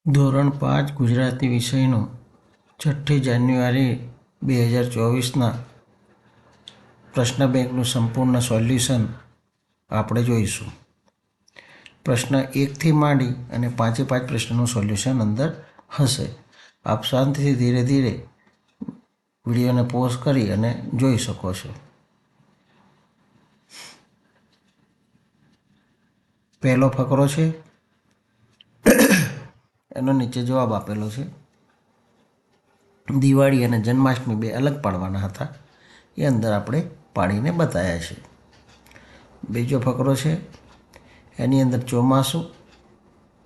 ધોરણ 5 ગુજરાતી વિષયનો 6 જાન્યુઆરી 2024ના પ્રશ્ન બેંકનું સંપૂર્ણ સોલ્યુશન આપણે જોઈશું. પ્રશ્ન 1થી માંડી અને 5 પ્રશ્નનું સોલ્યુશન અંદર હશે. આપ શાંતિથી ધીરે ધીરે વિડીયોને પોઝ કરી અને જોઈ શકો છો. પહેલો ફકરો છે, એનો નીચે જવાબ આપેલો છે. દિવાળી અને જન્માષ્ટમી બે અલગ પાડવાના હતા, એ અંદર આપણે પાડીને બતાવ્યા છે. બીજો ફકરો છે, એની અંદર ચોમાસું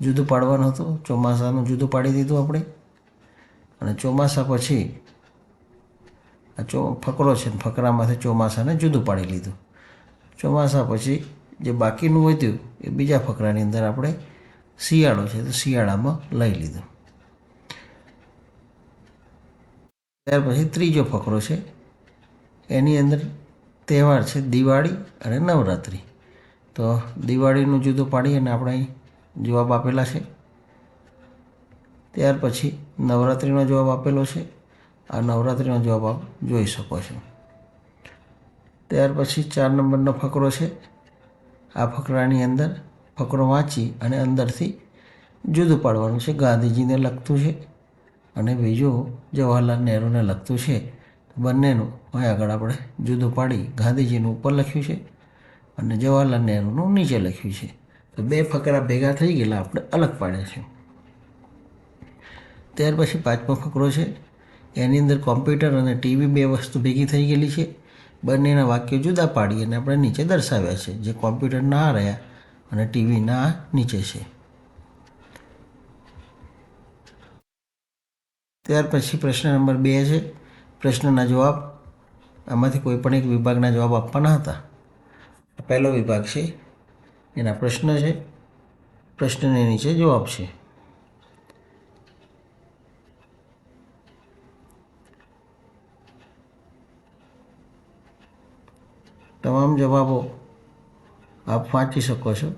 જુદું પાડવાનું હતું, ચોમાસાનું જુદું પાડી દીધું આપણે. અને ચોમાસા પછી આ ફકરો છે, ફકરામાંથી ચોમાસાને જુદું પાડી લીધું. ચોમાસા પછી જે બાકીનું વધ્યું એ બીજા ફકરાની અંદર આપણે શિયાળો છે તો શિયાળામાં લઈ લીધું. ત્યાર પછી ત્રીજો ફકરો છે, એની અંદર તહેવાર છે દિવાળી અને નવરાત્રિ. તો દિવાળીનું જુદું પાડી અને આપણે અહીં જવાબ આપેલા છે. ત્યાર પછી નવરાત્રિનો જવાબ આપેલો છે. આ નવરાત્રિનો જવાબ આપ જોઈ શકો છો. ત્યાર પછી 4 નંબરનો ફકરો છે. આ ફકરાની અંદર ફકરો વાંચી અને અંદરથી જુદું પાડવાનું છે. ગાંધીજીને લગતું છે અને બીજું જવાહરલાલ નહેરુને લગતું છે. બંનેનું અહીં આગળ આપણે જુદું પાડી ગાંધીજીનું ઉપર લખ્યું છે અને જવાહરલાલ નહેરુનું નીચે લખ્યું છે. તો બે ફકરા ભેગા થઈ ગયેલા, આપણે અલગ પાડ્યા છે. ત્યાર પછી 5મો ફકરો છે, એની અંદર કોમ્પ્યુટર અને ટીવી બે વસ્તુ ભેગી થઈ ગયેલી છે. બંનેના વાક્યો જુદા પાડી અને આપણે નીચે દર્શાવ્યા છે, જે કોમ્પ્યુટરના આ રહ્યા અને ટીવીના આ નીચે છે. ત્યાર પછી પ્રશ્ન નંબર 2 છે. પ્રશ્નના જવાબ આમાંથી કોઈ પણ એક વિભાગના જવાબ આપવાના હતા. પહેલો વિભાગ છે, એના પ્રશ્ન છે, પ્રશ્નની નીચે જવાબ છે. તમામ જવાબો આપ વાંચી શકો છો.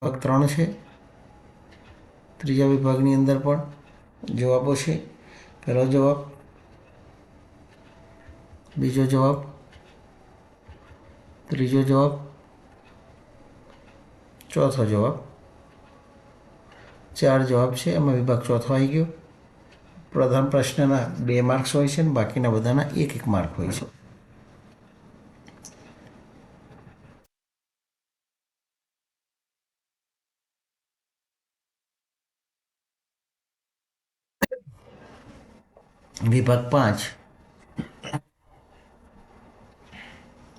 વિભાગ 3 છે. ત્રીજા વિભાગની અંદર પણ જવાબો છે. પહેલો જવાબ, બીજો જવાબ, ત્રીજો જવાબ, ચોથો જવાબ. 4 જવાબ છે. એમાં વિભાગ ચોથો આવી ગયો. પ્રથમ પ્રશ્નના 2 માર્ક્સ હોય છે અને બાકીના બધાના 1 માર્ક હોય છે. વિભાગ 5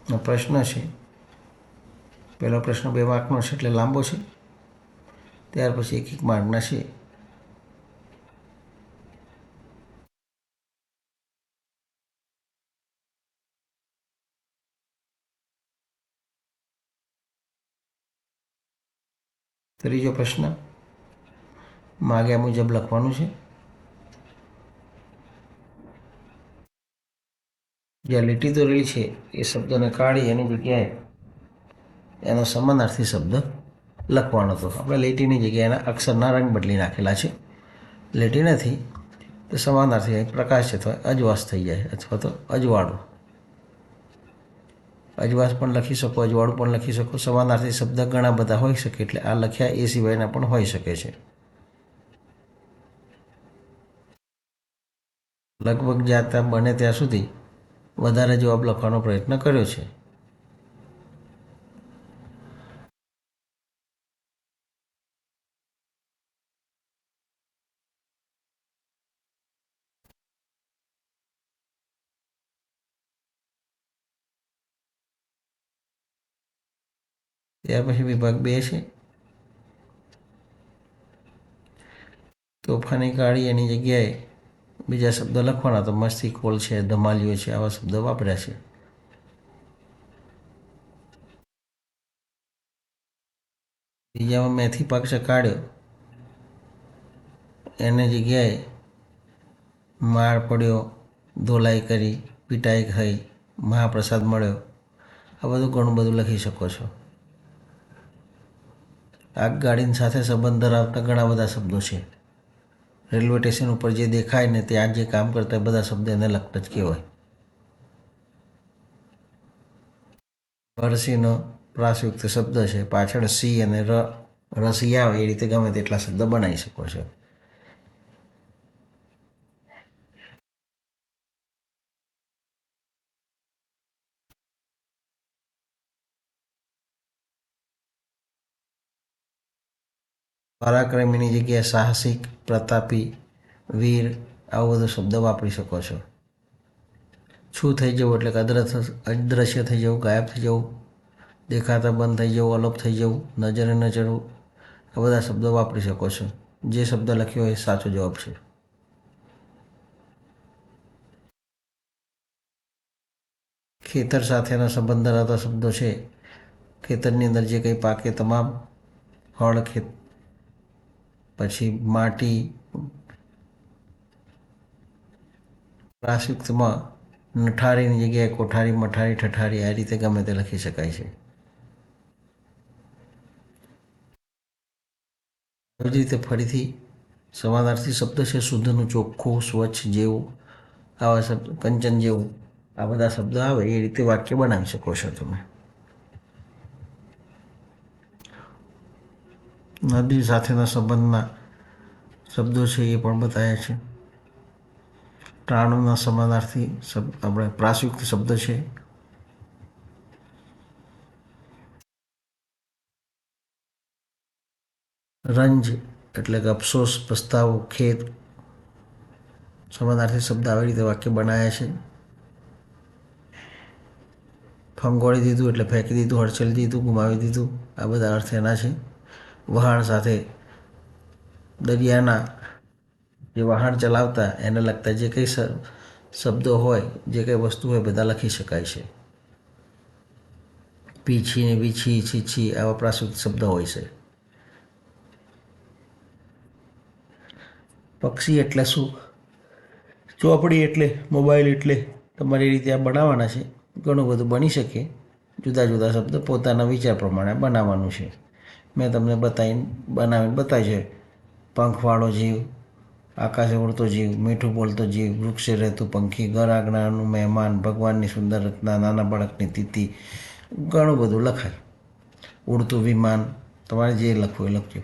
નો પ્રશ્ન છે. પહેલો પ્રશ્ન 2 માર્કનો છે એટલે લાંબો છે. ત્યાર પછી 1 માર્કના છે. ત્રીજો પ્રશ્ન માગ્યા મુજબ લખવાનું છે. જ્યાં લીટી દોરેલી છે એ શબ્દોને કાઢી એની જગ્યાએ એનો સમાનાર્થી શબ્દ લખવાનો હતો. આપણે લીટીની જગ્યાએ એના અક્ષરના રંગ બદલી નાખેલા છે. લીટી નથી તો સમાનાર્થી પ્રકાશ છે તો અજવાસ થઈ જાય, અથવા તો અજવાળું. અજવાસ પણ લખી શકો, અજવાળું પણ લખી શકો. સમાનાર્થી શબ્દ ઘણા બધા હોઈ શકે, એટલે આ લખ્યા એ સિવાયના પણ હોઈ શકે છે. લગભગ જ્યાં બને ત્યાં સુધી વધારે જવાબ લખવાનો પ્રયત્ન કર્યો છે. ત્યાર પછી વિભાગ 2 છે. તોફાની કાળી એની જગ્યાએ બીજા શબ્દો લખવાના તો મસ્તીખોર છે, ધમાલિયો છે, આવા શબ્દો વાપર્યા છે. બીજામાં મેથી પાક કાઢ્યો એને જગ્યાએ માર પડ્યો, ધોલાઈ કરી, પીટાઈ થઈ, મહાપ્રસાદ મળ્યો, આ બધું ઘણું બધું લખી શકો છો. આગગાડીની સાથે સંબંધ ધરાવતા ઘણા બધા શબ્દો છે. રેલવે સ્ટેશન ઉપર જે દેખાય ને ત્યાં જે કામ કરતા એ બધા શબ્દ એને લગતા જ કહેવાય. રસીનો પ્રાસયુક્ત શબ્દ છે, પાછળ સી અને રસી આવે એ રીતે ગમે તેટલા શબ્દ બનાવી શકો છો. પરાક્રમીની જગ્યાએ સાહસિક, પ્રતાપી, વીર આવો બધો શબ્દ વાપરી શકો છો. છું થઈ જવું એટલે કે અદૃશ્ય થઈ જવું, ગાયબ થઈ જવું, દેખાતા બંધ થઈ જવું, અલોપ થઈ જવું, નજરે ન ચડવું, આ બધા શબ્દો વાપરી શકો છો. જે શબ્દ લખ્યો એ સાચો જવાબ છે. ખેતર સાથેના સંબંધ ધરાવતા શબ્દો છે. ખેતરની અંદર જે કંઈ પાકે તમામ, હળ, પછી માટી. પ્રાસયુક્તમાં નઠારીની જગ્યાએ કોઠારી, મઠારી, ઠઠારી આ રીતે ગમે તે લખી શકાય છે. આવી રીતે ફરીથી સમાનાર્થી શબ્દ છે. શુદ્ધનું, ચોખ્ખું, સ્વચ્છ જેવું, આવા શબ્દ, કંચન જેવું, આ બધા શબ્દો આવે એ રીતે વાક્ય બનાવી શકો છો તમે. નદી સાથેના સંબંધના શબ્દો છે એ પણ બતાવ્યા છે. પ્રાણોના સમાનાર્થી આપણે પ્રાસયુક્ત શબ્દ છે. રંજ એટલે કે અફસોસ, પસ્તાવો, ખેદ, સમાનાર્થી શબ્દ આવી રીતે વાક્ય બનાવ્યા છે. ફંગોળી દીધું એટલે ફેંકી દીધું, હડચેલી દીધું, ગુમાવી દીધું, આ બધા અર્થ એના છે. વહાણ સાથે દરિયાના જે વહાણ ચલાવતા એને લગતા જે કંઈ શબ્દો હોય, જે કંઈ વસ્તુ હોય બધા લખી શકાય છે. પીછી ને વીછી, છીછી આવા પ્રાસયુક્ત શબ્દ હોય છે. પક્ષી એટલે શું? ચોપડી એટલે, મોબાઈલ એટલે, તમારી રીતે આ બનાવવાના છે. ઘણું બધું બની શકે. જુદા જુદા શબ્દ પોતાના વિચાર પ્રમાણે બનાવવાનું છે. મેં તમને બનાવીને બતાવી છે. પંખવાળો જીવ, આકાશે ઉડતો જીવ, મીઠું બોલતો જીવ, વૃક્ષે રહેતું પંખી, ઘર આંગણાનું મહેમાન, ભગવાનની સુંદર રચના, નાના બાળકની તિથિ, ઘણું બધું લખાય. ઉડતું વિમાન, તમારે જે લખવું એ લખજો.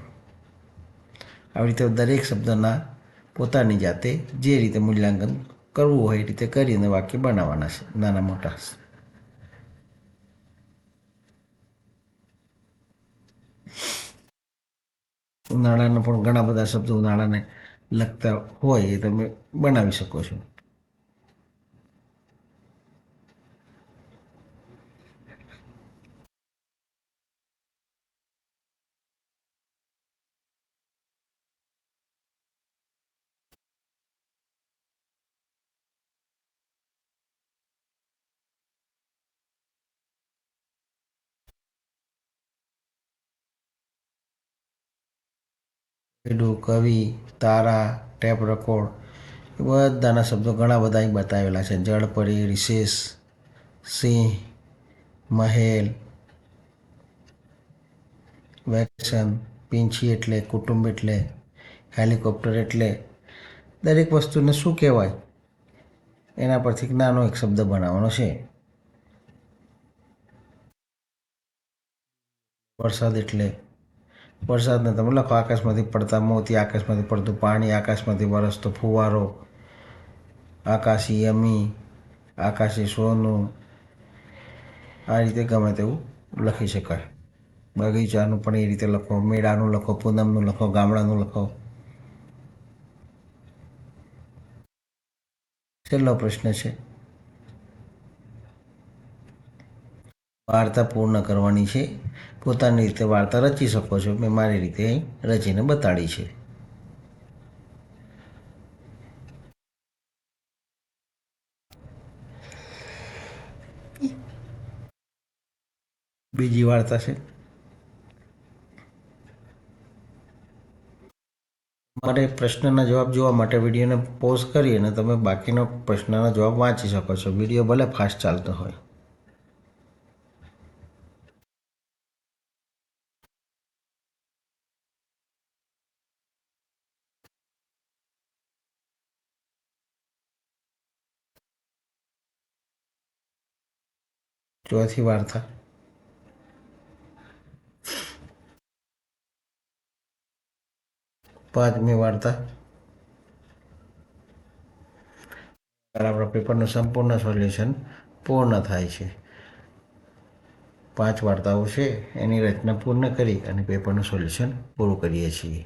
આવી રીતે દરેક શબ્દના પોતાની જાતે જે રીતે મૂલ્યાંકન કરવું હોય એ રીતે કરીને વાક્ય બનાવવાના છે, નાના મોટા. ઉનાળાના પણ ઘણા બધા શબ્દો ઉનાળાને લગતા હોય એ તમે બનાવી શકો છો. રેડુ, કવિ, તારા, ટેપ રેકોર્ડ એ બધાના શબ્દો ઘણા બધા અહીં બતાવેલા છે. જળપરી, રિશેષ, સિંહ, મહેલ, વેકેશન, પીંછી એટલે, કુટુંબ એટલે, હેલિકોપ્ટર એટલે, દરેક વસ્તુને શું કહેવાય એના પરથી નાનો એક શબ્દ બનાવવાનો છે. વરસાદ એટલે, વરસાદને તમે લખો આકાશમાંથી પડતા મોતી, આકાશમાંથી પડતું પાણી, આકાશમાંથી વરસતો ફુવારો, આકાશી અમી, આકાશી સોનું, આ રીતે ગમે તેવું લખી શકાય. બગીચાનું પણ એ રીતે લખો, મેળાનું લખો, પૂનમનું લખો, ગામડાનું લખો. છેલ્લો પ્રશ્ન છે. વાર્તા પૂર્ણ કરવાની છે. પોતાની રીતે વાર્તા રચી શકો છો. મેં મારી રીતે રચીને બતાડી છે. બીજી વાર્તા છે. મારે પ્રશ્નના જવાબ જોવા માટે વિડીયોને પોઝ કરી અને તમે બાકીનો પ્રશ્નના જવાબ વાંચી શકો છો. વિડીયો ભલે ફાસ્ટ ચાલતો હોય. ચોથી વાર્તા. પાંચમી વાર્તા. આપણા પેપરનું સંપૂર્ણ સોલ્યુશન પૂર્ણ થાય છે. 5 વાર્તાઓ છે એની રચના પૂર્ણ કરી અને પેપરનું સોલ્યુશન પૂરું કરીએ છીએ.